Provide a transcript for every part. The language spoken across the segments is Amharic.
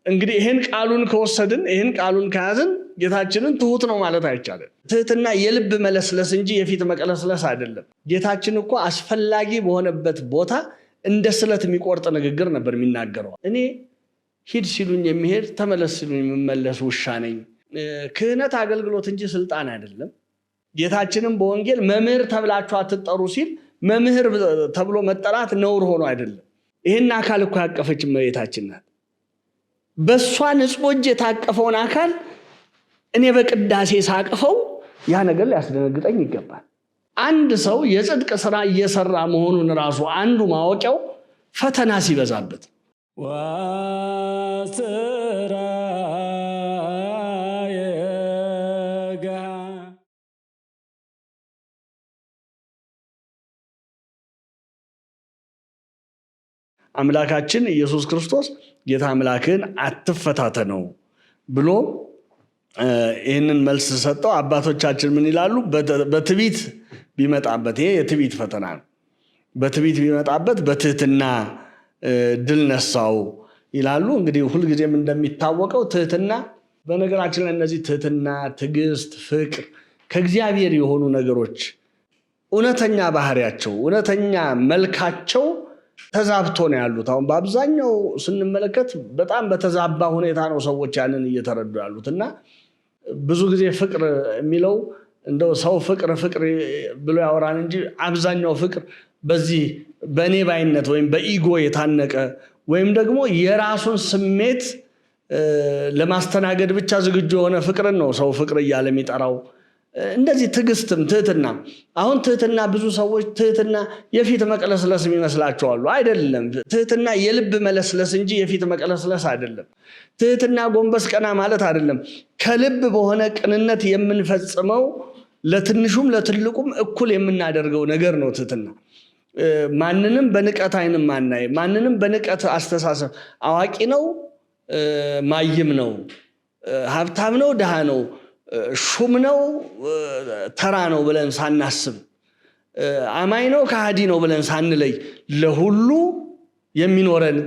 እንግዲህ ይሄን ቃሉን ከወሰድን ይሄን ቃሉን ከያዝን ጌታችንን ትሁት ነው ማለት አይቻልም። ትህትና የልብ መለስለስ እንጂ የፊት መቀለስለስ አይደለም። ጌታችን እኮ አስፈላጊ በሆነበት ቦታ እንደ ስለት የሚቆርጥ ንግግር ነበር የሚናገረው። እኔ ሂድ ሲሉኝ የሚሄድ ተመለስ ሲሉኝ የምመለስ ውሻ ነኝ። ክህነት አገልግሎት እንጂ ስልጣን አይደለም። ጌታችንም በወንጌል መምህር ተብላችሁ አትጠሩ ሲል መምህር ተብሎ መጠራት ነውር ሆኖ አይደለም። ይሄን አካል እኮ ያቀፈች እመቤታችን ናት። በሷ ንጹሕ እጅ የታቀፈውን አካል እኔ በቅዳሴ ሳቅፈው ያ ነገር ሊያስደነግጠኝ ይገባል። አንድ ሰው የጽድቅ ስራ እየሰራ መሆኑን ራሱ አንዱ ማወቂያው ፈተና ሲበዛበት አምላካችን ኢየሱስ ክርስቶስ ጌታ አምላክን አትፈታተነው ብሎ ይህንን መልስ ሰጠው። አባቶቻችን ምን ይላሉ? በትዕቢት ቢመጣበት፣ ይሄ የትዕቢት ፈተና ነው። በትዕቢት ቢመጣበት በትህትና ድል ነሳው ይላሉ። እንግዲህ ሁልጊዜም እንደሚታወቀው ትህትና፣ በነገራችን ላይ እነዚህ ትህትና፣ ትዕግስት፣ ፍቅር ከእግዚአብሔር የሆኑ ነገሮች እውነተኛ ባህሪያቸው፣ እውነተኛ መልካቸው ተዛብቶ ነው ያሉት። አሁን በአብዛኛው ስንመለከት በጣም በተዛባ ሁኔታ ነው ሰዎች ያንን እየተረዱ ያሉት እና ብዙ ጊዜ ፍቅር የሚለው እንደው ሰው ፍቅር ብሎ ያወራን እንጂ አብዛኛው ፍቅር በዚህ በእኔ ባይነት ወይም በኢጎ የታነቀ ወይም ደግሞ የራሱን ስሜት ለማስተናገድ ብቻ ዝግጁ የሆነ ፍቅርን ነው ሰው ፍቅር እያለ የሚጠራው። እንደዚህ ትዕግስትም ትህትና፣ አሁን ትህትና ብዙ ሰዎች ትህትና የፊት መቀለስለስ ይመስላቸዋል። አይደለም። ትህትና የልብ መለስለስ እንጂ የፊት መቀለስለስ አይደለም። ትህትና ጎንበስ ቀና ማለት አይደለም። ከልብ በሆነ ቅንነት የምንፈጽመው ለትንሹም ለትልቁም እኩል የምናደርገው ነገር ነው ትህትና። ማንንም በንቀት አይንም ማናይ፣ ማንንም በንቀት አስተሳሰብ አዋቂ ነው ማይም ነው፣ ሀብታም ነው ድሃ ነው፣ ሹም ነው ተራ ነው ብለን ሳናስብ፣ አማኝ ነው ከሃዲ ነው ብለን ሳንለይ ለሁሉ የሚኖረን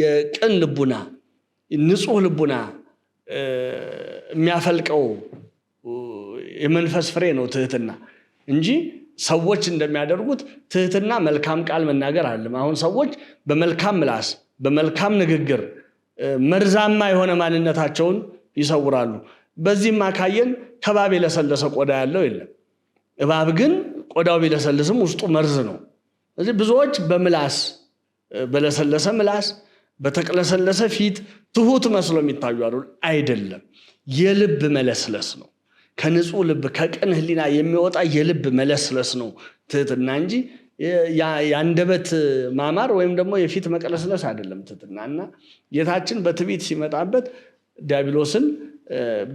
የቅን ልቡና ንጹህ ልቡና የሚያፈልቀው የመንፈስ ፍሬ ነው ትህትና እንጂ ሰዎች እንደሚያደርጉት ትህትና መልካም ቃል መናገር አይደለም። አሁን ሰዎች በመልካም ምላስ በመልካም ንግግር መርዛማ የሆነ ማንነታቸውን ይሰውራሉ። በዚህም አካየን ከባብ የለሰለሰ ቆዳ ያለው የለም። እባብ ግን ቆዳው ቢለሰልስም ውስጡ መርዝ ነው። ስለዚህ ብዙዎች በምላስ በለሰለሰ ምላስ በተቅለሰለሰ ፊት ትሁት መስሎ የሚታዩ አይደለም። የልብ መለስለስ ነው። ከንጹህ ልብ ከቅን ሕሊና የሚወጣ የልብ መለስለስ ነው ትህትና እንጂ የአንደበት ማማር ወይም ደግሞ የፊት መቀለስለስ አይደለም ትህትና። እና ጌታችን በትዕቢት ሲመጣበት ዲያብሎስን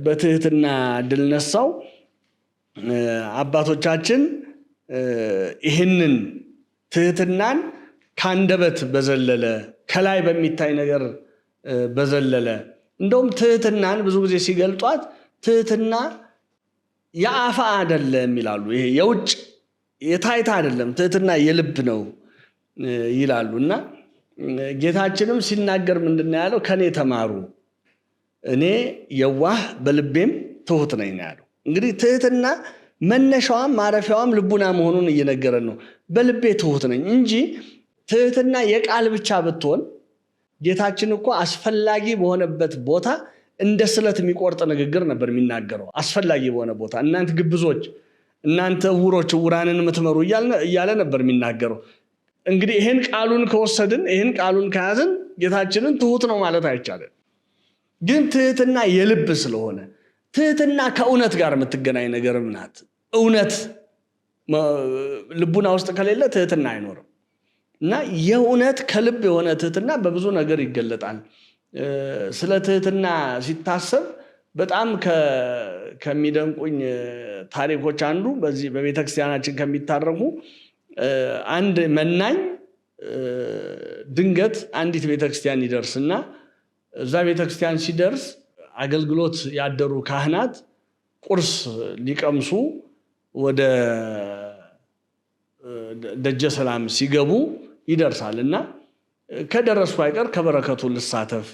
በትህትና ድል ነሳው። አባቶቻችን ይህንን ትህትናን ከአንደበት በዘለለ ከላይ በሚታይ ነገር በዘለለ እንደውም ትህትናን ብዙ ጊዜ ሲገልጧት ትህትና የአፋ አይደለም ይላሉ። ይሄ የውጭ የታይታ አይደለም፣ ትህትና የልብ ነው ይላሉ። እና ጌታችንም ሲናገር ምንድነው ያለው? ከኔ ተማሩ እኔ የዋህ በልቤም ትሁት ነኝ ያለው። እንግዲህ ትህትና መነሻዋም ማረፊያዋም ልቡና መሆኑን እየነገረን ነው። በልቤ ትሁት ነኝ እንጂ ትህትና የቃል ብቻ ብትሆን ጌታችን እኮ አስፈላጊ በሆነበት ቦታ እንደ ስለት የሚቆርጥ ንግግር ነበር የሚናገረው። አስፈላጊ በሆነ ቦታ እናንተ ግብዞች፣ እናንተ ዕውሮች ዕውራንን የምትመሩ እያለ ነበር የሚናገረው። እንግዲህ ይሄን ቃሉን ከወሰድን ይሄን ቃሉን ከያዝን ጌታችንን ትሁት ነው ማለት አይቻልም። ግን ትህትና የልብ ስለሆነ ትህትና ከእውነት ጋር የምትገናኝ ነገርም ናት። እውነት ልቡና ውስጥ ከሌለ ትህትና አይኖርም። እና የእውነት ከልብ የሆነ ትህትና በብዙ ነገር ይገለጣል። ስለ ትህትና ሲታሰብ በጣም ከሚደንቁኝ ታሪኮች አንዱ በዚህ በቤተክርስቲያናችን ከሚታረኩ አንድ መናኝ ድንገት አንዲት ቤተክርስቲያን ይደርስና እዛ ቤተክርስቲያን ሲደርስ አገልግሎት ያደሩ ካህናት ቁርስ ሊቀምሱ ወደ ደጀ ሰላም ሲገቡ ይደርሳል እና ከደረሱ አይቀር ከበረከቱ ልሳተፍ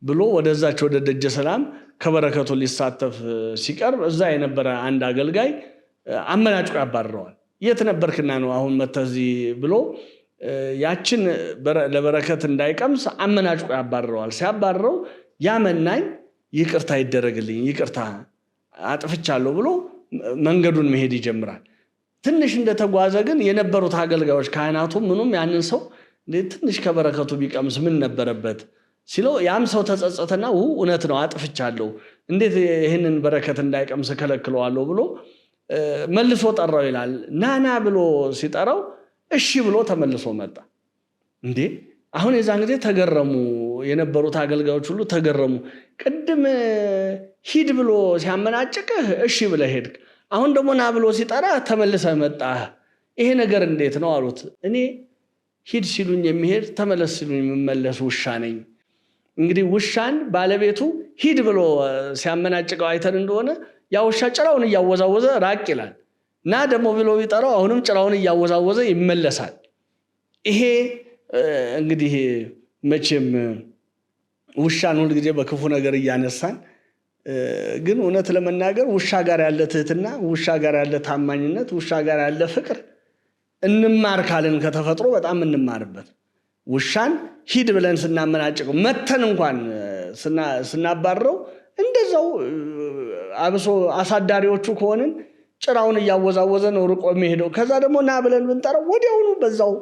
ብሎ ወደዛች ወደ ደጀ ሰላም ከበረከቱ ሊሳተፍ ሲቀርብ እዛ የነበረ አንድ አገልጋይ አመናጭቆ ያባርረዋል። የት ነበርክና ነው አሁን መተህ እዚህ ብሎ ያችን ለበረከት እንዳይቀምስ አመናጭቆ ያባርረዋል። ሲያባርረው ያ መናኝ ይቅርታ ይደረግልኝ፣ ይቅርታ አጥፍቻለሁ ብሎ መንገዱን መሄድ ይጀምራል። ትንሽ እንደተጓዘ ግን የነበሩት አገልጋዮች ካህናቱ ምኑም ያንን ሰው ትንሽ ከበረከቱ ቢቀምስ ምን ነበረበት ሲለው ያም ሰው ተጸጸተና እውነት ነው አጥፍቻለሁ፣ እንዴት ይህንን በረከት እንዳይቀምስ ከለክለዋለሁ ብሎ መልሶ ጠራው ይላል። ናና ብሎ ሲጠራው እሺ ብሎ ተመልሶ መጣ። እንዴ አሁን የዛን ጊዜ ተገረሙ፣ የነበሩት አገልጋዮች ሁሉ ተገረሙ። ቅድም ሂድ ብሎ ሲያመናጭቅህ እሺ ብለህ ሄድክ፣ አሁን ደግሞ ና ብሎ ሲጠራ ተመልሰህ መጣህ፣ ይሄ ነገር እንዴት ነው አሉት። እኔ ሂድ ሲሉኝ የሚሄድ ተመለስ ሲሉኝ የምመለስ ውሻ ነኝ። እንግዲህ ውሻን ባለቤቱ ሂድ ብሎ ሲያመናጭቀው አይተን እንደሆነ ያ ውሻ ጭራውን እያወዛወዘ ራቅ ይላል። ና ደግሞ ብሎ ቢጠራው አሁንም ጭራውን እያወዛወዘ ይመለሳል። ይሄ እንግዲህ መቼም ውሻን ሁል ጊዜ በክፉ ነገር እያነሳን ግን እውነት ለመናገር ውሻ ጋር ያለ ትህትና፣ ውሻ ጋር ያለ ታማኝነት፣ ውሻ ጋር ያለ ፍቅር እንማር ካልን ከተፈጥሮ በጣም እንማርበት። ውሻን ሂድ ብለን ስናመናጭቀው መተን እንኳን ስናባረው እንደዛው አብሶ አሳዳሪዎቹ ከሆንን ጭራውን እያወዛወዘ ነው ርቆ የሚሄደው። ከዛ ደግሞ ና ብለን ብንጠራው ወዲያውኑ በዛው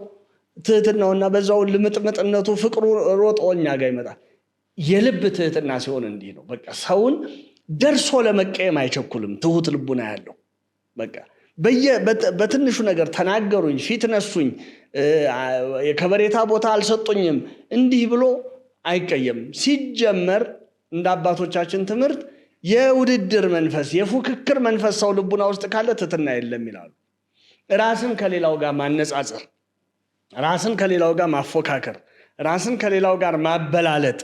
ትህትናውና በዛው ልምጥምጥነቱ ፍቅሩ ሮጦ እኛ ጋር ይመጣል። የልብ ትህትና ሲሆን እንዲህ ነው። በቃ ሰውን ደርሶ ለመቀየም አይቸኩልም። ትሁት ልቡና ያለው በቃ በትንሹ ነገር ተናገሩኝ፣ ፊት ነሱኝ፣ የከበሬታ ቦታ አልሰጡኝም እንዲህ ብሎ አይቀየም። ሲጀመር እንደ አባቶቻችን ትምህርት የውድድር መንፈስ፣ የፉክክር መንፈስ ሰው ልቡና ውስጥ ካለ ትህትና የለም ይላሉ። ራስን ከሌላው ጋር ማነጻጸር፣ ራስን ከሌላው ጋር ማፎካከር፣ ራስን ከሌላው ጋር ማበላለጥ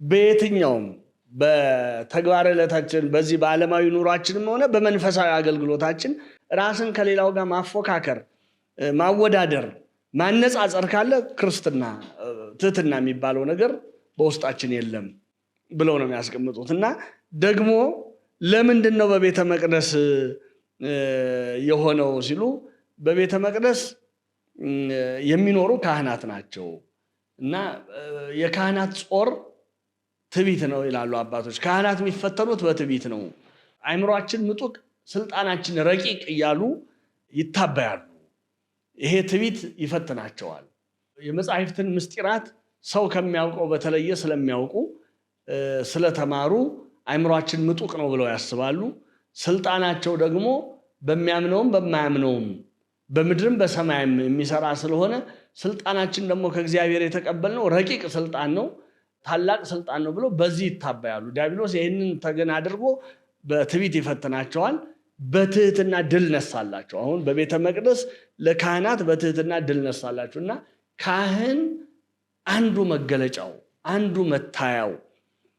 በየትኛውም በተግባር ዕለታችን በዚህ በዓለማዊ ኑሯችንም ሆነ በመንፈሳዊ አገልግሎታችን ራስን ከሌላው ጋር ማፎካከር፣ ማወዳደር፣ ማነጻጸር ካለ ክርስትና ትህትና የሚባለው ነገር በውስጣችን የለም ብለው ነው የሚያስቀምጡት። እና ደግሞ ለምንድን ነው በቤተ መቅደስ የሆነው ሲሉ በቤተ መቅደስ የሚኖሩ ካህናት ናቸው እና የካህናት ጾር ትዕቢት ነው ይላሉ አባቶች። ካህናት የሚፈተኑት በትዕቢት ነው። አእምሯችን ምጡቅ፣ ስልጣናችን ረቂቅ እያሉ ይታበያሉ። ይሄ ትዕቢት ይፈትናቸዋል። የመጻሕፍትን ምስጢራት ሰው ከሚያውቀው በተለየ ስለሚያውቁ ስለተማሩ አእምሯችን ምጡቅ ነው ብለው ያስባሉ። ስልጣናቸው ደግሞ በሚያምነውም በማያምነውም በምድርም በሰማይም የሚሰራ ስለሆነ ስልጣናችን ደግሞ ከእግዚአብሔር የተቀበልነው ረቂቅ ስልጣን ነው፣ ታላቅ ስልጣን ነው ብሎ በዚህ ይታበያሉ። ዲያብሎስ ይህንን ተገን አድርጎ በትዕቢት ይፈትናቸዋል። በትህትና ድል ነሳላቸው። አሁን በቤተ መቅደስ ለካህናት በትህትና ድል ነሳላቸው እና ካህን አንዱ መገለጫው፣ አንዱ መታያው፣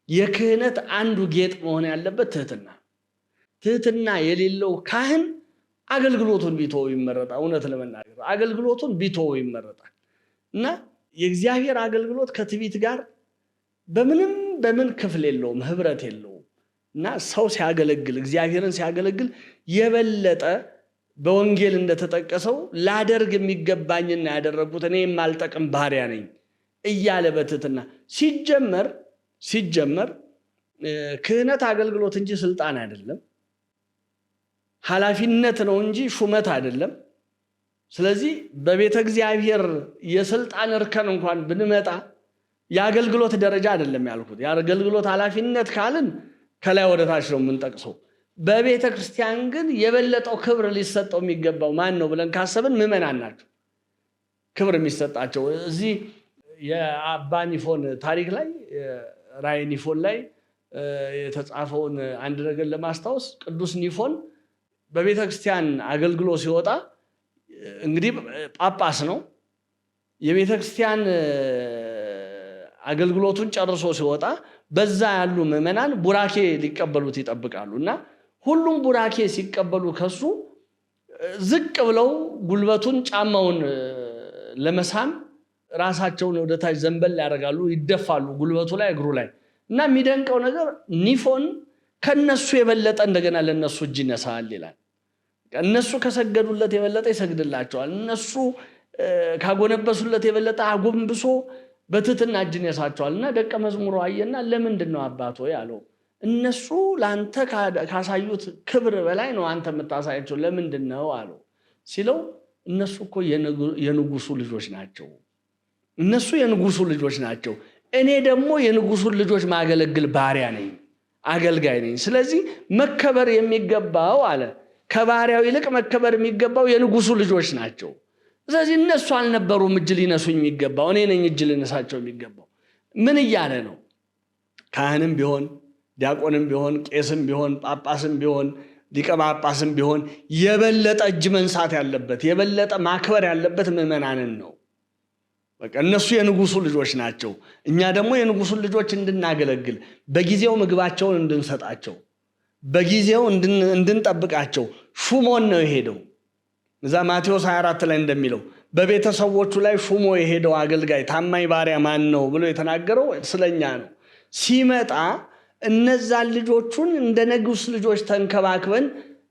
የክህነት አንዱ ጌጥ መሆን ያለበት ትህትና። ትህትና የሌለው ካህን አገልግሎቱን ቢተው ይመረጣል። እውነት ለመናገር አገልግሎቱን ቢተው ይመረጣል እና የእግዚአብሔር አገልግሎት ከትዕቢት ጋር በምን ክፍል የለውም፣ ህብረት የለውም። እና ሰው ሲያገለግል፣ እግዚአብሔርን ሲያገለግል የበለጠ በወንጌል እንደተጠቀሰው ላደርግ የሚገባኝና ያደረጉት እኔ የማልጠቅም ባሪያ ነኝ እያለ በትህትና ሲጀመር ክህነት አገልግሎት እንጂ ስልጣን አይደለም፣ ኃላፊነት ነው እንጂ ሹመት አይደለም። ስለዚህ በቤተ እግዚአብሔር የስልጣን እርከን እንኳን ብንመጣ የአገልግሎት ደረጃ አይደለም ያልኩት። የአገልግሎት ኃላፊነት ካልን ከላይ ወደ ታች ነው የምንጠቅሰው። በቤተ ክርስቲያን ግን የበለጠው ክብር ሊሰጠው የሚገባው ማን ነው ብለን ካሰብን ምዕመናን ናቸው ክብር የሚሰጣቸው። እዚህ የአባ ኒፎን ታሪክ ላይ ራእየ ኒፎን ላይ የተጻፈውን አንድ ነገር ለማስታወስ ቅዱስ ኒፎን በቤተ ክርስቲያን አገልግሎ ሲወጣ እንግዲህ ጳጳስ ነው። የቤተ ክርስቲያን አገልግሎቱን ጨርሶ ሲወጣ በዛ ያሉ ምዕመናን ቡራኬ ሊቀበሉት ይጠብቃሉ እና ሁሉም ቡራኬ ሲቀበሉ ከሱ ዝቅ ብለው ጉልበቱን ጫማውን ለመሳም ራሳቸውን ወደታች ዘንበል ያደርጋሉ፣ ይደፋሉ ጉልበቱ ላይ እግሩ ላይ እና የሚደንቀው ነገር ኒፎን ከነሱ የበለጠ እንደገና ለነሱ እጅ ይነሳል ይላል። እነሱ ከሰገዱለት የበለጠ ይሰግድላቸዋል። እነሱ ካጎነበሱለት የበለጠ አጎንብሶ በትህትና እጅ ይነሳቸዋልና ደቀ መዝሙሩ አየና ለምንድነው አባቶ ያለው? እነሱ ላንተ ካሳዩት ክብር በላይ ነው አንተ የምታሳያቸው ለምንድነው አለው ሲለው እነሱ እኮ የንጉሱ ልጆች ናቸው። እነሱ የንጉሱ ልጆች ናቸው። እኔ ደግሞ የንጉሱን ልጆች ማገለግል ባሪያ ነኝ፣ አገልጋይ ነኝ። ስለዚህ መከበር የሚገባው አለ ከባሪያው ይልቅ መከበር የሚገባው የንጉሱ ልጆች ናቸው። ስለዚህ እነሱ አልነበሩም እጅ ሊነሱኝ የሚገባው፣ እኔ ነኝ እጅ ልነሳቸው የሚገባው። ምን እያለ ነው? ካህንም ቢሆን ዲያቆንም ቢሆን ቄስም ቢሆን ጳጳስም ቢሆን ሊቀ ጳጳስም ቢሆን የበለጠ እጅ መንሳት ያለበት የበለጠ ማክበር ያለበት ምዕመናንን ነው። በቃ እነሱ የንጉሱ ልጆች ናቸው። እኛ ደግሞ የንጉሱን ልጆች እንድናገለግል በጊዜው ምግባቸውን እንድንሰጣቸው በጊዜው እንድንጠብቃቸው ሹሞን ነው የሄደው። እዛ ማቴዎስ 24 ላይ እንደሚለው በቤተሰቦቹ ላይ ሹሞ የሄደው አገልጋይ ታማኝ ባሪያ ማን ነው ብሎ የተናገረው ስለኛ ነው። ሲመጣ እነዛን ልጆቹን እንደ ንጉስ ልጆች ተንከባክበን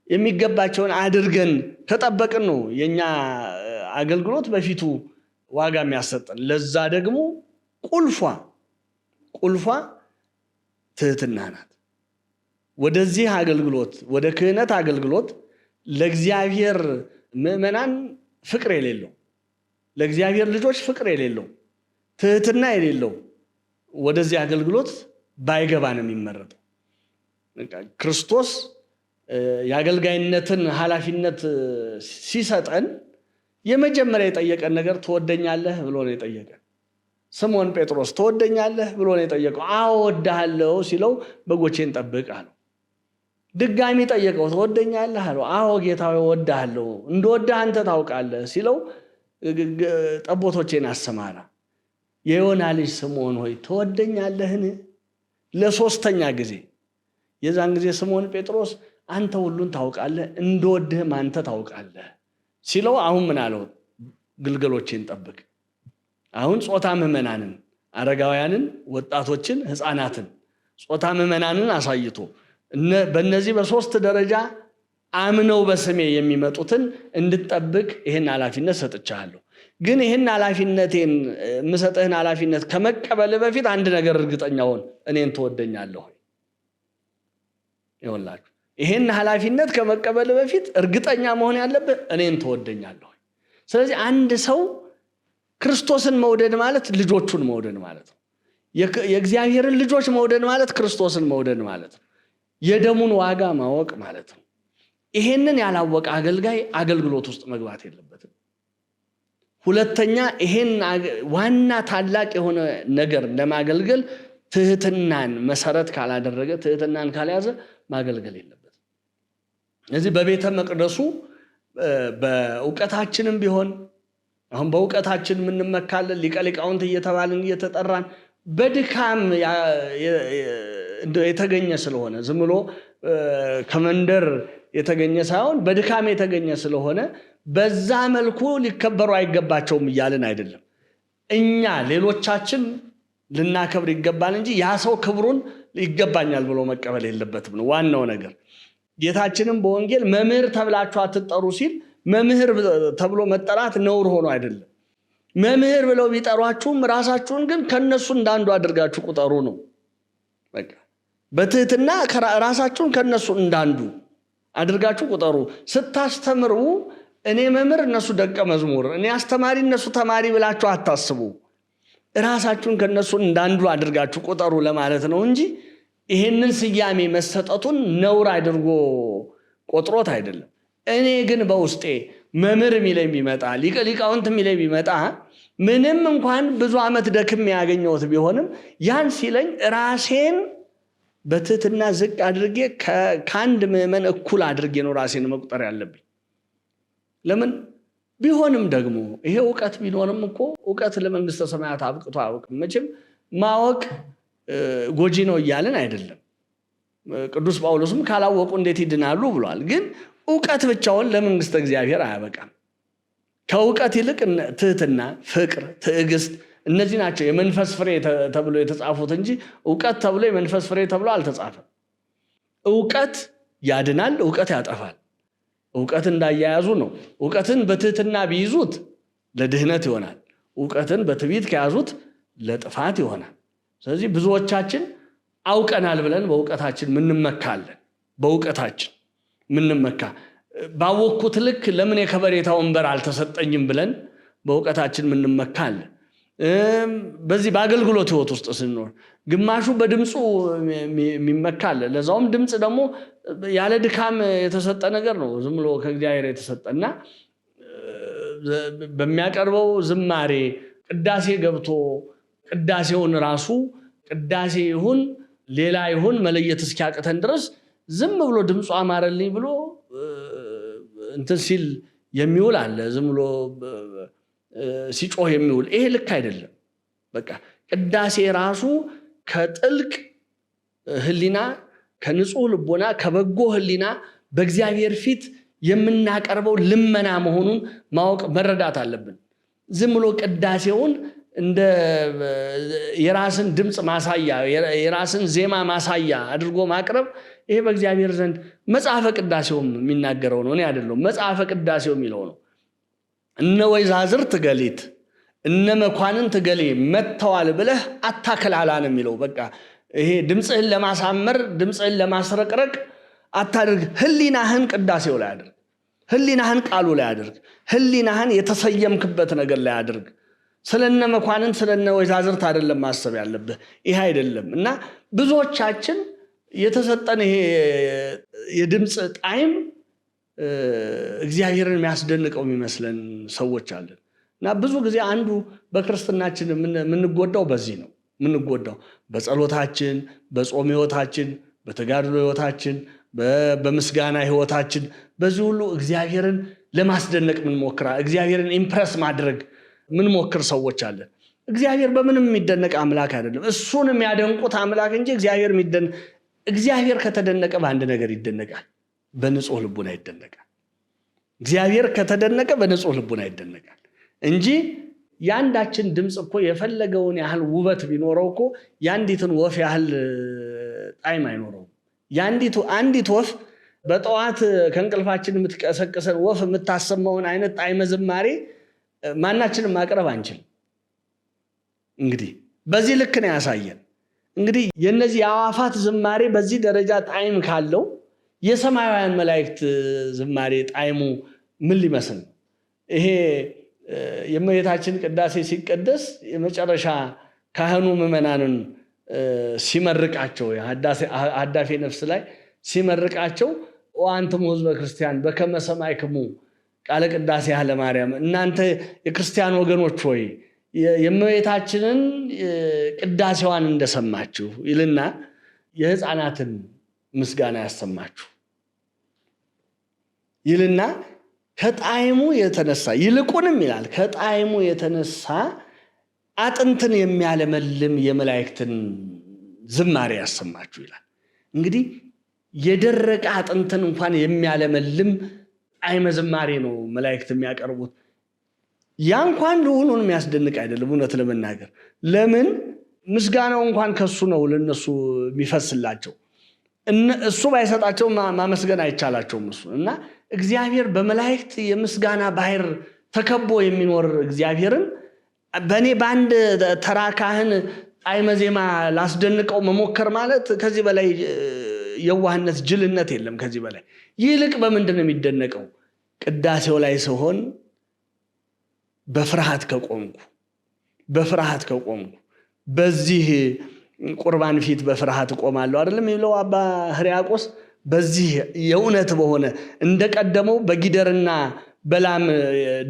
የሚገባቸውን አድርገን ከጠበቅን ነው የኛ አገልግሎት በፊቱ ዋጋ የሚያሰጠን። ለዛ ደግሞ ቁልፏ ትህትና ናት። ወደዚህ አገልግሎት ወደ ክህነት አገልግሎት ለእግዚአብሔር ምዕመናን ፍቅር የሌለው ለእግዚአብሔር ልጆች ፍቅር የሌለው ትህትና የሌለው ወደዚህ አገልግሎት ባይገባ ነው የሚመረጠው። ክርስቶስ የአገልጋይነትን ኃላፊነት ሲሰጠን የመጀመሪያ የጠየቀን ነገር ትወደኛለህ ብሎ ነው የጠየቀን። ስምዖን ጴጥሮስ ትወደኛለህ ብሎ ነው የጠየቀው። አዎ እወድሃለሁ ሲለው በጎቼን ጠብቅ አለው። ድጋሚ ጠየቀው፣ ትወደኛለህ አለው። አዎ ጌታ ሆይ እወድሃለሁ፣ እንደወድህ አንተ ታውቃለህ ሲለው ጠቦቶቼን አሰማራ። የዮና ልጅ ስምዖን ሆይ ትወደኛለህን? ለሶስተኛ ጊዜ። የዛን ጊዜ ስምዖን ጴጥሮስ አንተ ሁሉን ታውቃለህ፣ እንደወድህም አንተ ታውቃለህ ሲለው አሁን ምን አለው? ግልገሎቼን ጠብቅ። አሁን ጾታ ምዕመናንን፣ አረጋውያንን፣ ወጣቶችን፣ ህፃናትን ጾታ ምዕመናንን አሳይቶ በእነዚህ በሶስት ደረጃ አምነው በስሜ የሚመጡትን እንድትጠብቅ ይህን ኃላፊነት ሰጥቻለሁ። ግን ይህን ኃላፊነቴን የምሰጥህን ኃላፊነት ከመቀበል በፊት አንድ ነገር እርግጠኛ ሆን፣ እኔን ትወደኛለህ። ይኸውላችሁ ይህን ኃላፊነት ከመቀበል በፊት እርግጠኛ መሆን ያለብህ እኔን ትወደኛለህ። ስለዚህ አንድ ሰው ክርስቶስን መውደድ ማለት ልጆቹን መውደድ ማለት ነው። የእግዚአብሔርን ልጆች መውደድ ማለት ክርስቶስን መውደድ ማለት ነው። የደሙን ዋጋ ማወቅ ማለት ነው። ይሄንን ያላወቀ አገልጋይ አገልግሎት ውስጥ መግባት የለበትም። ሁለተኛ ይሄን ዋና ታላቅ የሆነ ነገር ለማገልገል ትህትናን መሰረት ካላደረገ፣ ትህትናን ካልያዘ ማገልገል የለበትም። ስለዚህ በቤተ መቅደሱ በእውቀታችንም ቢሆን አሁን በእውቀታችን የምንመካለን ሊቀ ሊቃውንት እየተባልን እየተጠራን በድካም የተገኘ ስለሆነ ዝም ብሎ ከመንደር የተገኘ ሳይሆን በድካም የተገኘ ስለሆነ በዛ መልኩ ሊከበሩ አይገባቸውም እያልን አይደለም። እኛ ሌሎቻችን ልናከብር ይገባል እንጂ ያ ሰው ክብሩን ይገባኛል ብሎ መቀበል የለበትም ነው ዋናው ነገር። ጌታችንም በወንጌል መምህር ተብላችሁ አትጠሩ ሲል መምህር ተብሎ መጠራት ነውር ሆኖ አይደለም። መምህር ብለው ቢጠሯችሁም ራሳችሁን ግን ከነሱ እንዳንዱ አድርጋችሁ ቁጠሩ ነው። በቃ በትህትና ራሳችሁን ከነሱ እንዳንዱ አድርጋችሁ ቁጠሩ። ስታስተምሩ እኔ መምህር እነሱ ደቀ መዝሙር፣ እኔ አስተማሪ እነሱ ተማሪ ብላችሁ አታስቡ። ራሳችሁን ከነሱ እንዳንዱ አድርጋችሁ ቁጠሩ ለማለት ነው እንጂ ይሄንን ስያሜ መሰጠቱን ነውር አድርጎ ቆጥሮት አይደለም። እኔ ግን በውስጤ መምህር የሚለኝ ቢመጣ ሊቀ ሊቃውንት የሚለኝ ቢመጣ ምንም እንኳን ብዙ ዓመት ደክም ያገኘሁት ቢሆንም ያን ሲለኝ ራሴን በትህትና ዝቅ አድርጌ ከአንድ ምዕመን እኩል አድርጌ ነው ራሴን መቁጠር ያለብኝ። ለምን ቢሆንም ደግሞ ይሄ እውቀት ቢኖርም እኮ እውቀት ለመንግስተ ሰማያት አብቅቶ አያውቅም። መቼም ማወቅ ጎጂ ነው እያልን አይደለም። ቅዱስ ጳውሎስም ካላወቁ እንዴት ይድናሉ ብሏል። ግን እውቀት ብቻውን ለመንግስተ እግዚአብሔር አያበቃም። ከእውቀት ይልቅ ትህትና፣ ፍቅር፣ ትዕግስት እነዚህ ናቸው የመንፈስ ፍሬ ተብሎ የተጻፉት እንጂ ዕውቀት ተብሎ የመንፈስ ፍሬ ተብሎ አልተጻፈም። ዕውቀት ያድናል፣ ዕውቀት ያጠፋል። ዕውቀት እንዳያያዙ ነው። ዕውቀትን በትህትና ቢይዙት ለድህነት ይሆናል። ዕውቀትን በትዕቢት ከያዙት ለጥፋት ይሆናል። ስለዚህ ብዙዎቻችን አውቀናል ብለን በዕውቀታችን ምንመካለን። በዕውቀታችን ምንመካ ባወቅኩት ልክ ለምን የከበሬታ ወንበር አልተሰጠኝም ብለን በዕውቀታችን ምንመካለን። በዚህ በአገልግሎት ህይወት ውስጥ ስንኖር ግማሹ በድምፁ የሚመካል። ለዛውም ድምፅ ደግሞ ያለ ድካም የተሰጠ ነገር ነው፣ ዝም ብሎ ከእግዚአብሔር የተሰጠና በሚያቀርበው ዝማሬ ቅዳሴ ገብቶ ቅዳሴውን ራሱ ቅዳሴ ይሁን ሌላ ይሁን መለየት እስኪያቅተን ድረስ ዝም ብሎ ድምፁ አማረልኝ ብሎ እንትን ሲል የሚውል አለ፣ ዝም ብሎ ሲጮህ የሚውል። ይሄ ልክ አይደለም። በቃ ቅዳሴ ራሱ ከጥልቅ ህሊና፣ ከንጹህ ልቦና፣ ከበጎ ህሊና በእግዚአብሔር ፊት የምናቀርበው ልመና መሆኑን ማወቅ መረዳት አለብን። ዝም ብሎ ቅዳሴውን እንደ የራስን ድምፅ ማሳያ የራስን ዜማ ማሳያ አድርጎ ማቅረብ ይሄ በእግዚአብሔር ዘንድ መጽሐፈ ቅዳሴውም የሚናገረው ነው፣ እኔ አይደለም። መጽሐፈ ቅዳሴው የሚለው ነው። እነ ወይዛዝርት ገሊት እነ መኳንንት ገሌ መጥተዋል ብለህ አታከላላ ነው የሚለው። በቃ ይሄ ድምፅህን ለማሳመር ድምፅህን ለማስረቅረቅ አታድርግ። ህሊናህን ቅዳሴው ላይ አድርግ። ህሊናህን ቃሉ ላይ አድርግ። ህሊናህን የተሰየምክበት ነገር ላይ አድርግ። ስለነ መኳንንት ስለነ ወይዛዝርት አይደለም ማሰብ ያለብህ፣ ይሄ አይደለም። እና ብዙዎቻችን የተሰጠን ይሄ የድምፅ ጣዕም እግዚአብሔርን የሚያስደንቀው የሚመስለን ሰዎች አለን። እና ብዙ ጊዜ አንዱ በክርስትናችን የምንጎዳው በዚህ ነው። የምንጎዳው በጸሎታችን፣ በጾም ህይወታችን፣ በተጋድሎ ህይወታችን፣ በምስጋና ህይወታችን፣ በዚህ ሁሉ እግዚአብሔርን ለማስደነቅ ምንሞክራ እግዚአብሔርን ኢምፕረስ ማድረግ ምንሞክር ሰዎች አለን። እግዚአብሔር በምንም የሚደነቅ አምላክ አይደለም። እሱን የሚያደንቁት አምላክ እንጂ እግዚአብሔር ከተደነቀ በአንድ ነገር ይደነቃል፣ በንጹህ ልቡና ይደነቃል። እግዚአብሔር ከተደነቀ በንጹህ ልቡና ይደነቃል እንጂ ያንዳችን ድምፅ እኮ የፈለገውን ያህል ውበት ቢኖረው እኮ ያንዲትን ወፍ ያህል ጣዕም አይኖረውም። አንዲት ወፍ በጠዋት ከእንቅልፋችን የምትቀሰቅሰን ወፍ የምታሰማውን አይነት ጣዕመ ዝማሬ ማናችንም ማቅረብ አንችልም። እንግዲህ በዚህ ልክ ነው ያሳየን። እንግዲህ የነዚህ የአዋፋት ዝማሬ በዚህ ደረጃ ጣዕም ካለው የሰማያውያን መላእክት ዝማሬ ጣዕሙ ምን ሊመስል ነው? ይሄ የእመቤታችን ቅዳሴ ሲቀደስ የመጨረሻ ካህኑ ምዕመናንን ሲመርቃቸው አዳፌ ነፍስ ላይ ሲመርቃቸው ወአንትሙ ሕዝበ ክርስቲያን በከመ ሰማዕክሙ ቃለ ቅዳሴ ያለ ማርያም፣ እናንተ የክርስቲያን ወገኖች ሆይ የእመቤታችንን ቅዳሴዋን እንደሰማችሁ ይልና የሕፃናትን ምስጋና ያሰማችሁ ይልና ከጣዕሙ የተነሳ ይልቁንም ይላል ከጣዕሙ የተነሳ አጥንትን የሚያለመልም የመላእክትን ዝማሬ ያሰማችሁ ይላል። እንግዲህ የደረቀ አጥንትን እንኳን የሚያለመልም ጣዕመ ዝማሬ ነው መላእክት የሚያቀርቡት። ያ እንኳን ለሆኑን የሚያስደንቅ አይደለም። እውነት ለመናገር ለምን ምስጋናው እንኳን ከሱ ነው ለነሱ የሚፈስላቸው። እሱ ባይሰጣቸው ማመስገን አይቻላቸውም እሱ እና እግዚአብሔር በመላእክት የምስጋና ባህር ተከቦ የሚኖር እግዚአብሔርን በእኔ በአንድ ተራ ካህን ጣዕመ ዜማ ላስደንቀው መሞከር ማለት ከዚህ በላይ የዋህነት ጅልነት የለም። ከዚህ በላይ ይልቅ በምንድን ነው የሚደነቀው? ቅዳሴው ላይ ሲሆን በፍርሃት ከቆምኩ በዚህ ቁርባን ፊት በፍርሃት እቆማለሁ አይደለም የሚለው አባ ሕርያቆስ። በዚህ የእውነት በሆነ እንደቀደመው በጊደርና በላም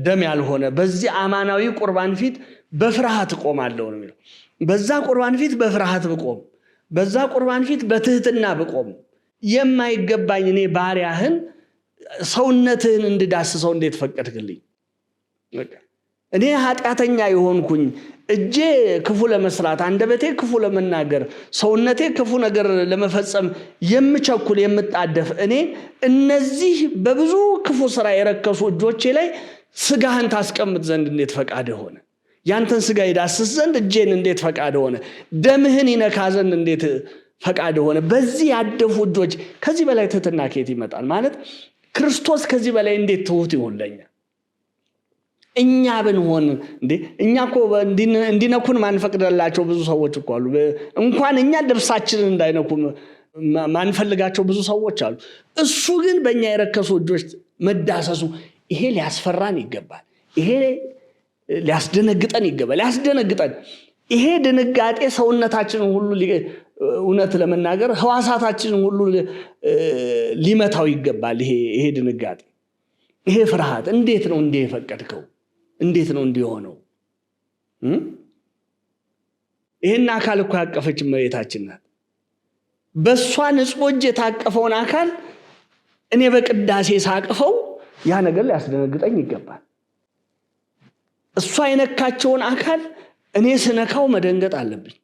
ደም ያልሆነ በዚህ አማናዊ ቁርባን ፊት በፍርሃት እቆማለሁ ነው የሚለው። በዛ ቁርባን ፊት በፍርሃት ብቆም፣ በዛ ቁርባን ፊት በትህትና ብቆም የማይገባኝ እኔ ባሪያህን ሰውነትህን እንድዳስሰው እንዴት ፈቀድክልኝ? እኔ ኃጢአተኛ የሆንኩኝ እጄ ክፉ ለመስራት አንደበቴ ክፉ ለመናገር ሰውነቴ ክፉ ነገር ለመፈጸም የምቸኩል የምጣደፍ እኔ እነዚህ በብዙ ክፉ ስራ የረከሱ እጆቼ ላይ ስጋህን ታስቀምጥ ዘንድ እንዴት ፈቃድ ሆነ? ያንተን ሥጋ ይዳስስ ዘንድ እጄን እንዴት ፈቃድ ሆነ? ደምህን ይነካ ዘንድ እንዴት ፈቃድ ሆነ? በዚህ ያደፉ እጆች። ከዚህ በላይ ትሕትና ከየት ይመጣል? ማለት ክርስቶስ ከዚህ በላይ እንዴት ትሑት ይሆን ለኛ? እኛ ብንሆን እኛ እኮ እንዲነኩን ማንፈቅድላቸው ብዙ ሰዎች እኮ አሉ። እንኳን እኛ ልብሳችንን እንዳይነኩ ማንፈልጋቸው ብዙ ሰዎች አሉ። እሱ ግን በእኛ የረከሱ እጆች መዳሰሱ ይሄ ሊያስፈራን ይገባል። ይሄ ሊያስደነግጠን ይገባል። ይሄ ድንጋጤ ሰውነታችንን ሁሉ እውነት ለመናገር ሕዋሳታችንን ሁሉ ሊመታው ይገባል። ይሄ ድንጋጤ፣ ይሄ ፍርሃት እንዴት ነው እንዲህ የፈቀድከው? እንዴት ነው እንዲሆነው? ይሄን አካል እኮ ያቀፈች እመቤታችን ናት። በእሷ ንጹሕ እጅ የታቀፈውን አካል እኔ በቅዳሴ ሳቅፈው ያ ነገር ሊያስደነግጠኝ ይገባል። እሷ የነካቸውን አካል እኔ ስነካው መደንገጥ አለብኝ።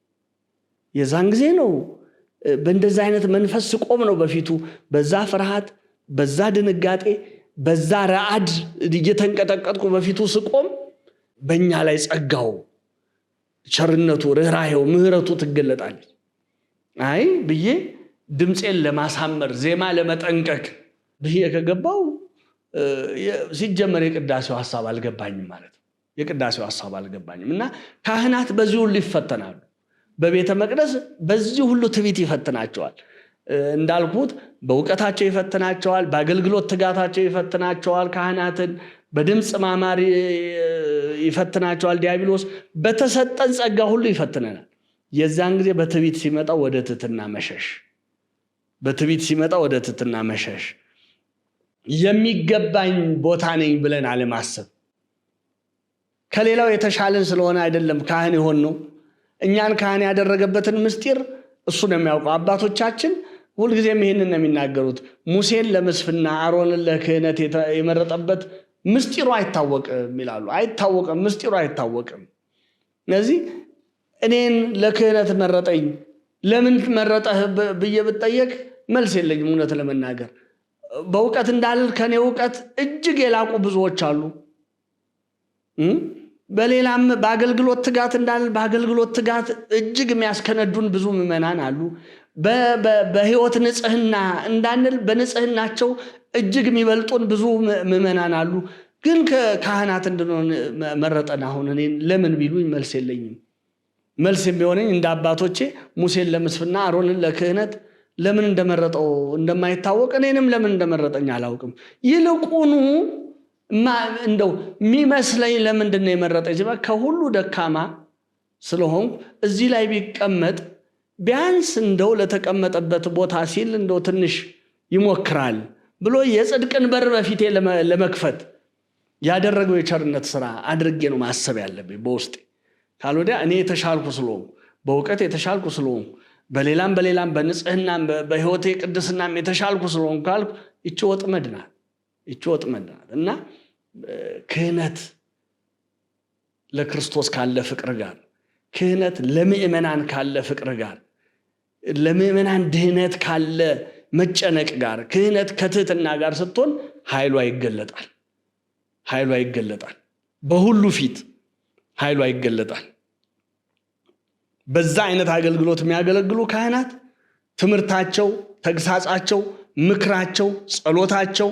የዛን ጊዜ ነው በእንደዛ አይነት መንፈስ ስቆም ነው በፊቱ በዛ ፍርሃት፣ በዛ ድንጋጤ፣ በዛ ረዓድ እየተንቀጠቀጥኩ በፊቱ ስቆም በእኛ ላይ ጸጋው፣ ቸርነቱ፣ ርኅራኄው፣ ምሕረቱ ትገለጣለች። አይ ብዬ ድምፄን ለማሳመር ዜማ ለመጠንቀቅ ብዬ ከገባው ሲጀመር የቅዳሴው ሐሳብ አልገባኝም ማለት ነው። የቅዳሴው ሐሳብ አልገባኝም። እና ካህናት በዚህ ሁሉ ይፈተናሉ። በቤተ መቅደስ በዚህ ሁሉ ትዕቢት ይፈትናቸዋል። እንዳልኩት በእውቀታቸው ይፈትናቸዋል፣ በአገልግሎት ትጋታቸው ይፈትናቸዋል። ካህናትን በድምፅ ማማር ይፈትናቸዋል። ዲያብሎስ በተሰጠን ጸጋ ሁሉ ይፈትነናል። የዛን ጊዜ በትዕቢት ሲመጣ ወደ ትሕትና መሸሽ፣ የሚገባኝ ቦታ ነኝ ብለን አለማሰብ፣ ከሌላው የተሻለን ስለሆነ አይደለም ካህን የሆን ነው። እኛን ካህን ያደረገበትን ምስጢር እሱ ነው የሚያውቀው። አባቶቻችን ሁልጊዜም ይህንን ነው የሚናገሩት። ሙሴን ለምስፍና አሮንን ለክህነት የመረጠበት ምስጢሩ አይታወቅም ይላሉ። አይታወቅም፣ ምስጢሩ አይታወቅም። ስለዚህ እኔን ለክህነት መረጠኝ፣ ለምን መረጠህ ብዬ ብጠየቅ መልስ የለኝም። እውነት ለመናገር በእውቀት እንዳልል ከኔ እውቀት እጅግ የላቁ ብዙዎች አሉ። በሌላም በአገልግሎት ትጋት እንዳልል በአገልግሎት ትጋት እጅግ የሚያስከነዱን ብዙ ምዕመናን አሉ። በሕይወት ንጽሕና እንዳንል በንጽሕናቸው እጅግ የሚበልጡን ብዙ ምዕመናን አሉ። ግን ከካህናት እንድንሆን መረጠን። አሁን እኔን ለምን ቢሉኝ መልስ የለኝም። መልስ የሚሆነኝ እንደ አባቶቼ ሙሴን ለምስፍና አሮንን ለክህነት ለምን እንደመረጠው እንደማይታወቅ እኔንም ለምን እንደመረጠኝ አላውቅም። ይልቁኑ እንደው የሚመስለኝ ለምንድን ነው የመረጠኝ? ከሁሉ ደካማ ስለሆንኩ እዚህ ላይ ቢቀመጥ ቢያንስ እንደው ለተቀመጠበት ቦታ ሲል እንደው ትንሽ ይሞክራል ብሎ የጽድቅን በር በፊቴ ለመክፈት ያደረገው የቸርነት ስራ አድርጌ ነው ማሰብ ያለብኝ በውስጤ። ካልወዲያ እኔ የተሻልኩ ስለሆንኩ፣ በእውቀት የተሻልኩ ስለሆንኩ፣ በሌላም በንጽህናም በሕይወቴ ቅድስናም የተሻልኩ ስለሆንኩ ካልኩ ይቺ ወጥመድ ናት። እና ክህነት ለክርስቶስ ካለ ፍቅር ጋር፣ ክህነት ለምእመናን ካለ ፍቅር ጋር፣ ለምእመናን ድህነት ካለ መጨነቅ ጋር፣ ክህነት ከትህትና ጋር ስትሆን ኃይሏ ይገለጣል። በሁሉ ፊት ኃይሏ ይገለጣል። በዛ አይነት አገልግሎት የሚያገለግሉ ካህናት ትምህርታቸው፣ ተግሳጻቸው፣ ምክራቸው፣ ጸሎታቸው፣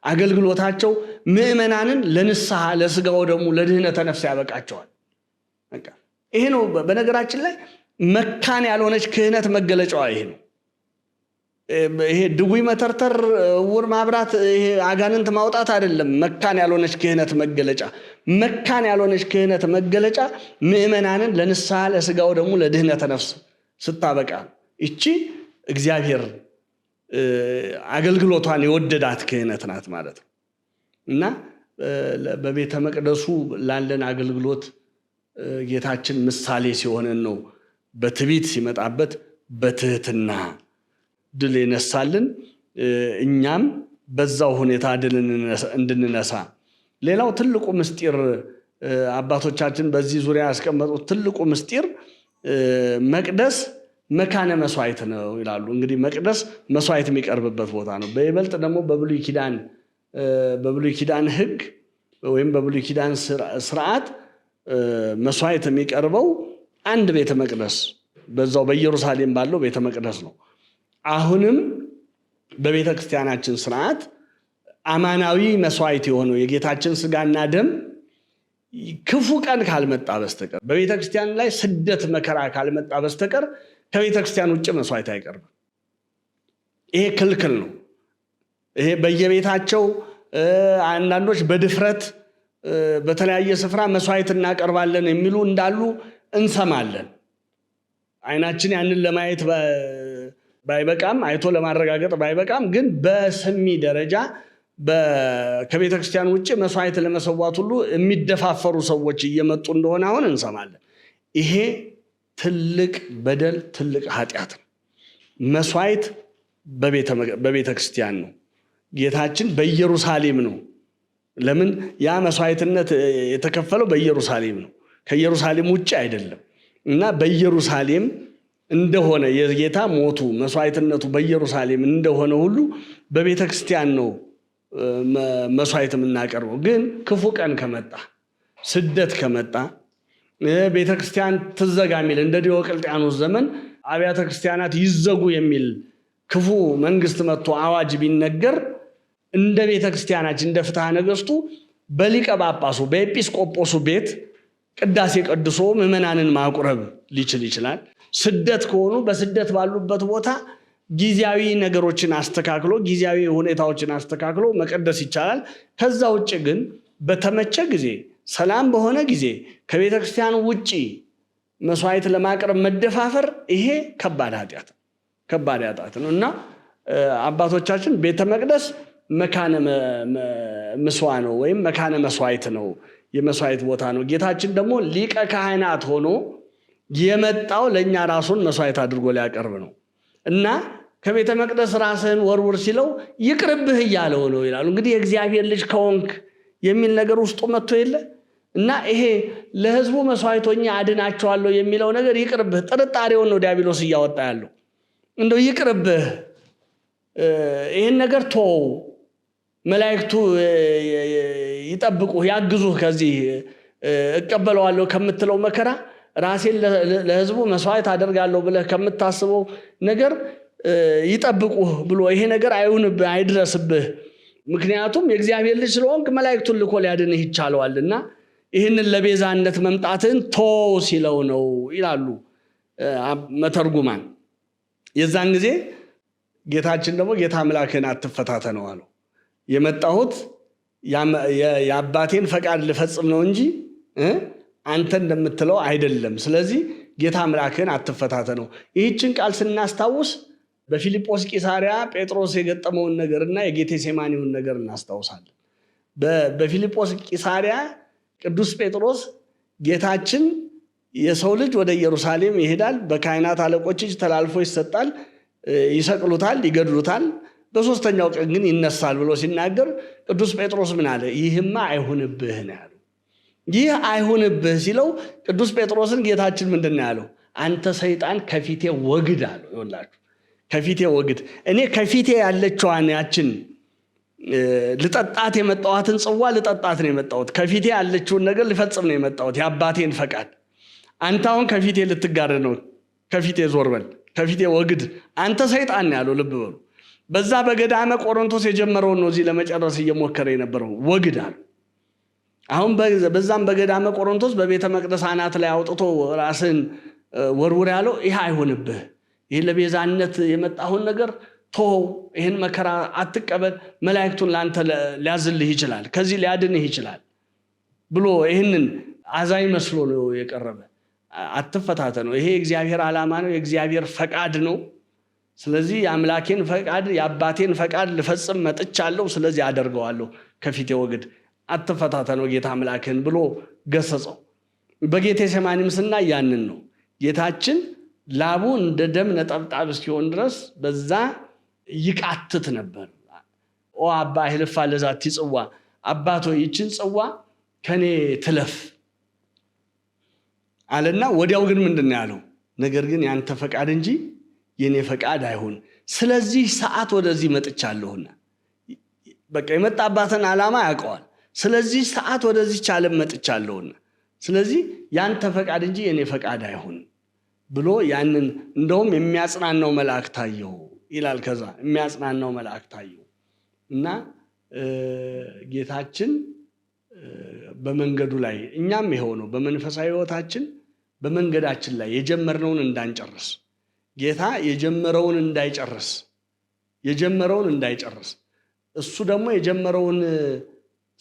አገልግሎታቸው ምእመናንን ለንስሐ ለስጋው ደግሞ ለድህነተ ነፍስ ያበቃቸዋል። ይሄ ነው። በነገራችን ላይ መካን ያልሆነች ክህነት መገለጫዋ ይሄ ነው። ይሄ ድውይ መተርተር፣ ዕውር ማብራት፣ ይሄ አጋንንት ማውጣት አይደለም። መካን ያልሆነች ክህነት መገለጫ ምእመናንን ለንስሐ ለስጋው ደግሞ ለድህነተ ነፍስ ስታበቃ እቺ እግዚአብሔር አገልግሎቷን የወደዳት ክህነት ናት ማለት ነው። እና በቤተ መቅደሱ ላለን አገልግሎት ጌታችን ምሳሌ ሲሆነን ነው በትዕቢት ሲመጣበት በትህትና ድል የነሳልን፣ እኛም በዛው ሁኔታ ድል እንድንነሳ። ሌላው ትልቁ ምስጢር አባቶቻችን በዚህ ዙሪያ ያስቀመጡት ትልቁ ምስጢር መቅደስ መካነ መስዋዕት ነው ይላሉ። እንግዲህ መቅደስ መስዋዕት የሚቀርብበት ቦታ ነው። በይበልጥ ደግሞ በብሉይ ኪዳን ሕግ ወይም በብሉይ ኪዳን ስርዓት መስዋዕት የሚቀርበው አንድ ቤተ መቅደስ በዛው በኢየሩሳሌም ባለው ቤተ መቅደስ ነው። አሁንም በቤተ ክርስቲያናችን ስርዓት አማናዊ መስዋዕት የሆነው የጌታችን ስጋና ደም ክፉ ቀን ካልመጣ በስተቀር በቤተ ክርስቲያን ላይ ስደት መከራ ካልመጣ በስተቀር ከቤተ ክርስቲያን ውጭ መስዋዕት አይቀርብም። ይሄ ክልክል ነው። ይሄ በየቤታቸው አንዳንዶች በድፍረት በተለያየ ስፍራ መስዋዕት እናቀርባለን የሚሉ እንዳሉ እንሰማለን። አይናችን ያንን ለማየት ባይበቃም አይቶ ለማረጋገጥ ባይበቃም ግን በስሚ ደረጃ ከቤተ ክርስቲያን ውጭ መስዋዕት ለመሰዋት ሁሉ የሚደፋፈሩ ሰዎች እየመጡ እንደሆነ አሁን እንሰማለን። ይሄ ትልቅ በደል፣ ትልቅ ኃጢአት ነው። መስዋዕት በቤተ ክርስቲያን ነው። ጌታችን በኢየሩሳሌም ነው። ለምን? ያ መስዋዕትነት የተከፈለው በኢየሩሳሌም ነው፣ ከኢየሩሳሌም ውጭ አይደለም። እና በኢየሩሳሌም እንደሆነ የጌታ ሞቱ መስዋዕትነቱ በኢየሩሳሌም እንደሆነ ሁሉ በቤተ ክርስቲያን ነው መስዋዕት የምናቀርበው። ግን ክፉ ቀን ከመጣ ስደት ከመጣ ቤተ ክርስቲያን ትዘጋ የሚል እንደ ዲዮቅልጥያኖስ ዘመን አብያተ ክርስቲያናት ይዘጉ የሚል ክፉ መንግስት መጥቶ አዋጅ ቢነገር እንደ ቤተ ክርስቲያናችን እንደ ፍትሐ ነገሥቱ በሊቀ ጳጳሱ በኤጲስቆጶሱ ቤት ቅዳሴ ቀድሶ ምዕመናንን ማቁረብ ሊችል ይችላል። ስደት ከሆኑ በስደት ባሉበት ቦታ ጊዜያዊ ነገሮችን አስተካክሎ ጊዜያዊ ሁኔታዎችን አስተካክሎ መቀደስ ይቻላል። ከዛ ውጭ ግን በተመቸ ጊዜ ሰላም በሆነ ጊዜ ከቤተ ክርስቲያን ውጪ መስዋዕት ለማቅረብ መደፋፈር ይሄ ከባድ ኃጢአት ነው እና አባቶቻችን ቤተ መቅደስ መካነ ምስዋ ነው ወይም መካነ መስዋዕት ነው፣ የመስዋዕት ቦታ ነው። ጌታችን ደግሞ ሊቀ ካህናት ሆኖ የመጣው ለእኛ ራሱን መስዋዕት አድርጎ ሊያቀርብ ነው እና ከቤተ መቅደስ ራስህን ወርውር ሲለው ይቅርብህ እያለው ነው ይላሉ። እንግዲህ የእግዚአብሔር ልጅ ከሆንክ የሚል ነገር ውስጡ መጥቶ የለ እና ይሄ ለህዝቡ መስዋዕቶኛ አድናቸዋለሁ የሚለው ነገር ይቅርብህ፣ ጥርጣሬውን ነው ዲያብሎስ እያወጣ ያለው። እንደው ይቅርብህ፣ ይህን ነገር ተወው፣ መላእክቱ ይጠብቁህ ያግዙህ፣ ከዚህ እቀበለዋለሁ ከምትለው መከራ ራሴን ለህዝቡ መስዋዕት አደርጋለሁ ብለህ ከምታስበው ነገር ይጠብቁህ ብሎ ይሄ ነገር አይሁንብህ፣ አይድረስብህ። ምክንያቱም የእግዚአብሔር ልጅ ስለሆንክ መላእክቱን ልኮ ሊያድንህ ይቻለዋልና ይህንን ለቤዛነት መምጣትን ተወው ሲለው ነው ይላሉ መተርጉማን። የዛን ጊዜ ጌታችን ደግሞ ጌታ አምላክህን አትፈታተነው አለው። የመጣሁት የአባቴን ፈቃድ ልፈጽም ነው እንጂ አንተ እንደምትለው አይደለም። ስለዚህ ጌታ አምላክህን አትፈታተነው። ይህችን ቃል ስናስታውስ በፊልጶስ ቂሳሪያ ጴጥሮስ የገጠመውን ነገርና የጌቴሴማኒውን ነገር እናስታውሳለን። በፊልጶስ ቂሳሪያ ቅዱስ ጴጥሮስ ጌታችን የሰው ልጅ ወደ ኢየሩሳሌም ይሄዳል፣ በካህናት አለቆች እጅ ተላልፎ ይሰጣል፣ ይሰቅሉታል፣ ይገድሉታል፣ በሶስተኛው ቀን ግን ይነሳል ብሎ ሲናገር ቅዱስ ጴጥሮስ ምን አለ? ይህማ አይሁንብህ ነው ያለው። ይህ አይሁንብህ ሲለው ቅዱስ ጴጥሮስን ጌታችን ምንድን ነው ያለው? አንተ ሰይጣን ከፊቴ ወግድ አለው። ይኸውላችሁ ከፊቴ ወግድ። እኔ ከፊቴ ያለችዋን ያችን ልጠጣት የመጣኋትን ጽዋ ልጠጣት ነው የመጣሁት። ከፊቴ ያለችውን ነገር ልፈጽም ነው የመጣሁት፣ የአባቴን ፈቃድ። አንተ አሁን ከፊቴ ልትጋረድ ነው። ከፊቴ ዞር በል፣ ከፊቴ ወግድ። አንተ ሰይጣን ነው ያለው። ልብ በሉ። በዛ በገዳመ ቆሮንቶስ የጀመረውን ነው እዚህ ለመጨረስ እየሞከረ የነበረው። ወግድ አለ። አሁን በዛም በገዳመ ቆሮንቶስ በቤተ መቅደስ አናት ላይ አውጥቶ ራስን ወርውር ያለው ይህ አይሆንብህ፣ ይህ ለቤዛነት የመጣሁን ነገር ተወው፣ ይህን መከራ አትቀበል፣ መላእክቱን ለአንተ ሊያዝልህ ይችላል፣ ከዚህ ሊያድንህ ይችላል ብሎ ይህንን አዛኝ መስሎ ነው የቀረበ። አትፈታተነው፣ ይሄ የእግዚአብሔር ዓላማ ነው፣ የእግዚአብሔር ፈቃድ ነው። ስለዚህ የአምላኬን ፈቃድ የአባቴን ፈቃድ ልፈጽም መጥቻለሁ፣ ስለዚህ አደርገዋለሁ፣ ከፊቴ ወግድ፣ አትፈታተነው ጌታ አምላክን ብሎ ገሰጸው። በጌቴሴማኒም ስናይ ያንን ነው። ጌታችን ላቡ እንደ ደም ነጠብጣብ እስኪሆን ድረስ በዛ ይቃትት ነበር። ኦ አባ ይልፋ ለዛቲ ጽዋ፣ አባቶ ይችን ጽዋ ከኔ ትለፍ አለና ወዲያው ግን ምንድነው ያለው? ነገር ግን ያንተ ፈቃድ እንጂ የኔ ፈቃድ አይሁን፣ ስለዚህ ሰዓት ወደዚህ መጥቻለሁና። በቃ የመጣባትን ዓላማ ያውቀዋል። ስለዚህ ሰዓት ወደዚህ ዓለም መጥቻለሁና ስለዚህ ያንተ ፈቃድ እንጂ የኔ ፈቃድ አይሁን ብሎ ያንን እንደውም የሚያጽናናው መልአክ ታየው ይላል። ከዛ የሚያጽናናው መልአክ ታየው እና ጌታችን በመንገዱ ላይ እኛም ይሄው ነው በመንፈሳዊ ሕይወታችን በመንገዳችን ላይ የጀመርነውን እንዳንጨርስ ጌታ የጀመረውን እንዳይጨርስ እሱ ደግሞ የጀመረውን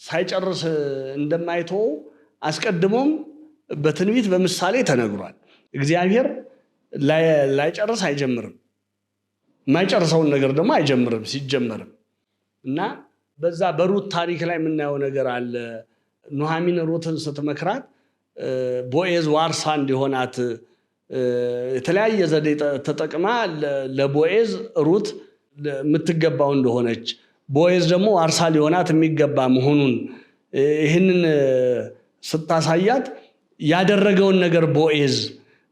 ሳይጨርስ እንደማይተው አስቀድሞም በትንቢት በምሳሌ ተነግሯል። እግዚአብሔር ላይጨርስ አይጀምርም፣ የማይጨርሰውን ነገር ደግሞ አይጀምርም ሲጀመርም። እና በዛ በሩት ታሪክ ላይ የምናየው ነገር አለ። ኑኃሚን ሩትን ስትመክራት ቦዔዝ ዋርሳ እንዲሆናት የተለያየ ዘዴ ተጠቅማ ለቦዔዝ ሩት የምትገባው እንደሆነች ቦዔዝ ደግሞ ዋርሳ ሊሆናት የሚገባ መሆኑን ይህንን ስታሳያት ያደረገውን ነገር ቦዔዝ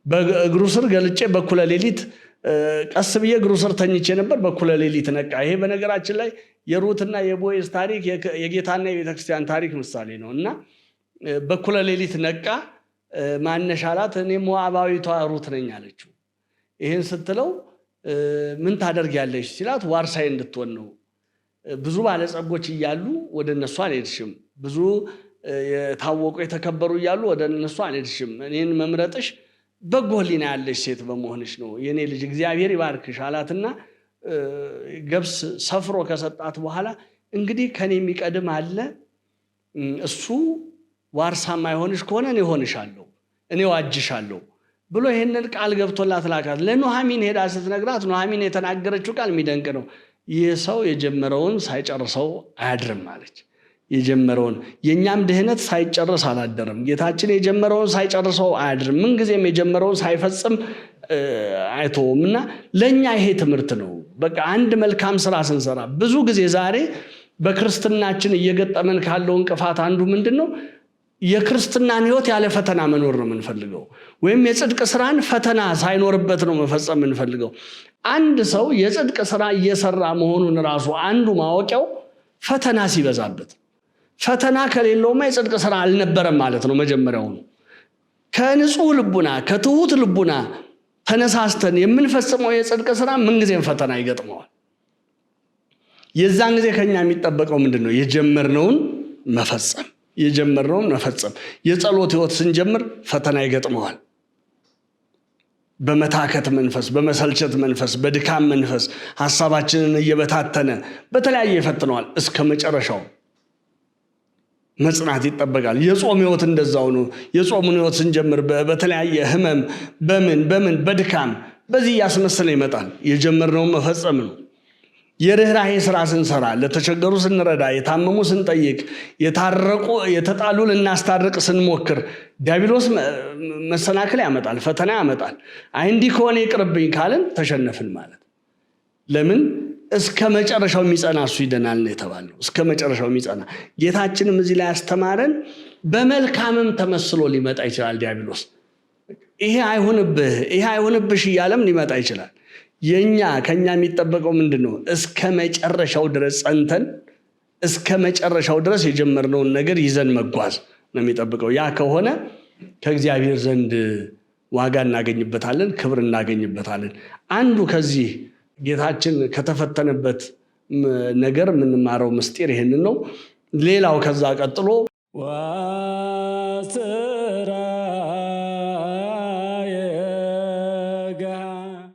በእግሩ ስር ገልጬ በኩለ ሌሊት ቀስ ብዬ እግሩ ስር ተኝቼ ነበር፣ በኩለ ሌሊት ነቃ። ይሄ በነገራችን ላይ የሩትና የቦዔዝ ታሪክ የጌታና የቤተክርስቲያን ታሪክ ምሳሌ ነው። እና በኩለ ሌሊት ነቃ። ማነሽ አላት። እኔ ሞዓባዊቷ ሩት ነኝ አለችው። ይህን ስትለው ምን ታደርጊያለሽ ሲላት ዋርሳዬ እንድትሆን ነው። ብዙ ባለጸጎች እያሉ ወደ እነሱ አልሄድሽም፣ ብዙ የታወቁ የተከበሩ እያሉ ወደ እነሱ አልሄድሽም። እኔን መምረጥሽ በጎ ሕሊና ያለሽ ሴት በመሆንሽ ነው። የኔ ልጅ እግዚአብሔር ይባርክሽ አላትና ገብስ ሰፍሮ ከሰጣት በኋላ እንግዲህ ከኔ የሚቀድም አለ፣ እሱ ዋርሳ ማይሆንሽ ከሆነ እኔ ሆንሻለሁ፣ እኔ ዋጅሻለሁ ብሎ ይሄንን ቃል ገብቶላት ላካት። ለኑኃሚን ሄዳ ስትነግራት ኑኃሚን የተናገረችው ቃል የሚደንቅ ነው። ይህ ሰው የጀመረውን ሳይጨርሰው አያድርም አለች። የጀመረውን የኛም ድህነት ሳይጨርስ አላደረም። ጌታችን የጀመረውን ሳይጨርሰው አያድርም። ምንጊዜም የጀመረውን ሳይፈጽም አይተውም። እና ለኛ ይሄ ትምህርት ነው። በቃ አንድ መልካም ስራ ስንሰራ ብዙ ጊዜ ዛሬ በክርስትናችን እየገጠመን ካለው እንቅፋት አንዱ ምንድነው? የክርስትናን ሕይወት ያለ ፈተና መኖር ነው የምንፈልገው፣ ወይም የጽድቅ ስራን ፈተና ሳይኖርበት ነው መፈጸም የምንፈልገው። አንድ ሰው የጽድቅ ስራ እየሰራ መሆኑን ራሱ አንዱ ማወቂያው ፈተና ሲበዛበት፣ ፈተና ከሌለውማ የጽድቅ ስራ አልነበረም ማለት ነው። መጀመሪያውኑ ከንጹህ ልቡና ከትሁት ልቡና ተነሳስተን የምንፈጽመው የጽድቅ ስራ ምንጊዜም ፈተና ይገጥመዋል። የዛን ጊዜ ከኛ የሚጠበቀው ምንድነው? የጀመርነውን መፈጸም። የጸሎት ሕይወት ስንጀምር ፈተና ይገጥመዋል። በመታከት መንፈስ፣ በመሰልቸት መንፈስ፣ በድካም መንፈስ ሐሳባችንን እየበታተነ በተለያየ ይፈትነዋል። እስከ መጨረሻው መጽናት ይጠበቃል። የጾም ሕይወት እንደዛው ነው። የጾሙን ሕይወት ስንጀምር በተለያየ ህመም በምን በድካም በዚህ እያስመሰለ ይመጣል። የጀመርነውን መፈጸም ነው። የርኅራኄ ስራ ስንሰራ፣ ለተቸገሩ ስንረዳ፣ የታመሙ ስንጠይቅ፣ የተጣሉ ልናስታርቅ ስንሞክር ዲያብሎስ መሰናክል ያመጣል፣ ፈተና ያመጣል። እንዲህ ከሆነ ይቅርብኝ ካልን ተሸነፍን ማለት። ለምን? እስከ መጨረሻው የሚጸና እሱ ይደናል ነው የተባለው። እስከ መጨረሻው የሚጸና ጌታችንም እዚህ ላይ ያስተማረን በመልካምም ተመስሎ ሊመጣ ይችላል ዲያብሎስ። ይሄ አይሁንብሽ እያለም ሊመጣ ይችላል። ከኛ የሚጠበቀው ምንድነው? እስከ መጨረሻው ድረስ ጸንተን እስከ መጨረሻው ድረስ የጀመርነውን ነገር ይዘን መጓዝ ነው የሚጠብቀው። ያ ከሆነ ከእግዚአብሔር ዘንድ ዋጋ እናገኝበታለን፣ ክብር እናገኝበታለን። አንዱ ከዚህ ጌታችን ከተፈተነበት ነገር የምንማረው ምስጢር ይሄንን ነው። ሌላው ከዛ ቀጥሎ